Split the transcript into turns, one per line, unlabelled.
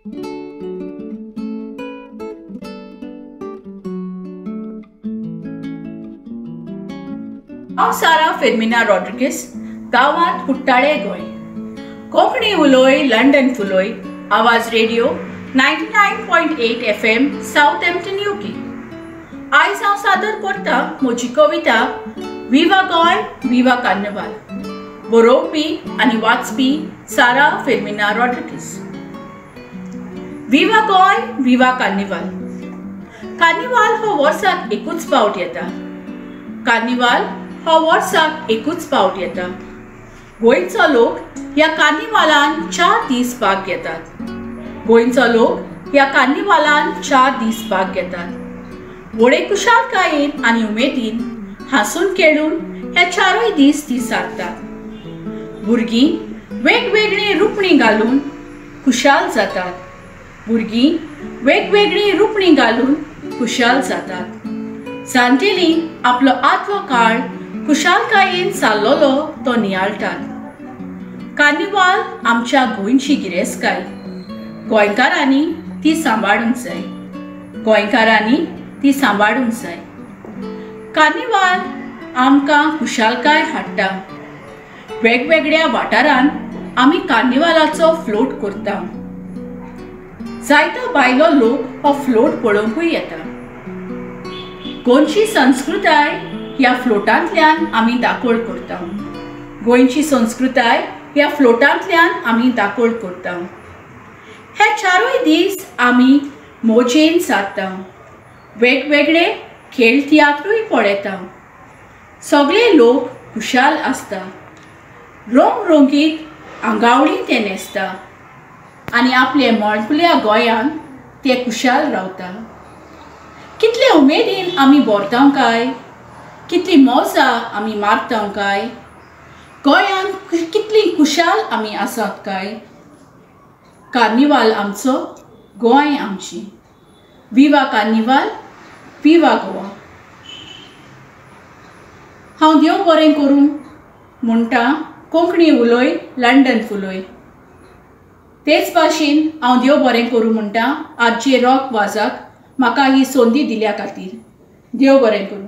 हांव सारा फेर्मिना रॉड्रिगीस, गांवांत कुट्टाळे गोंय. कोंकणी उलोय, लंडन फुलोय. आवाज रेडिओ 99.8 FM साउथहॅम्प्टन UK. आयज हांव सादर करता म्हजी कविता विवा गोंय विवा कार्निवाल. बरोवपी आनी वाचपी सारा फेर्मिना रॉड्रिगीस. विवा गोंय विवा कार्निवाल. कार्निवाल हो वर्साक एकूच फावट येता. कार्निवाल हो वर्साक एकूच फावट येता. गोंयचो लोक ह्या कार्निवालान 4 दीस भाग घेतात. गोंयचो लोक ह्या कार्निवालान 4 दीस भाग घेतात. व्हडे कुशालकायेन आनी उमेदीन हांसून खेळून हे 4 दीस ती सारतात. भुरगीं वेगवेगळी रुपणी घालून खुशाल जातात. भुरगीं वेगवेगळी रुपणी घालून खुशाल जातात. जाणटेलीं आपलो आदलो काळ खुशालकायेन सारलोलो तो नियाळटात. कार्निवाल आमच्या गोंयची गिरेस्तकाय. गोंयकारांनी ती सांबाळूंक जाय. गोंयकारांनी ती सांबाळूंक जाय. कार्निवाल आमकां खुशालकाय हाडटा. वेगवेगळ्या वाठारांत आमी कार्निवालाचो फ्लोट करता. जायतो भायलो लोक हो फ्लोट पळोवंकूय येता. गोंयची संस्कृताय ह्या फ्लोटांतल्यान आमी दाखोळ करता. गोंयची संस्कृताय ह्या फ्लोटांतल्यान आमी दाखोळ करता. हे 4 दीस आमी मोजेन सारता. वेगवेगळे खेळ तियात्रूय पळयता. सगळे लोक खुशाल आसता. रंगरंगीत आंगावळी ते न्हेसता आनी आपले मळकुल्या गोंयांत ते खुशाल रावता. कितले उमेदीन आमी भोंवता काय. कितली मौजा आमी मारता काय. गोंयांत कितली खुशाल आमी आसात काय. कार्निवाल आमचो, गोंय आमची. विवा कार्निवाल, विवा गोवा. हांव देव बरें करूं म्हणटा कोंकणी उलोय, लंडन फुलोय. तेच भाशेन हांव देव बरें करूं म्हणटा आजचे रॉक वाजाक म्हाका ही संदी दिल्या खातीर. देव बरें करूं.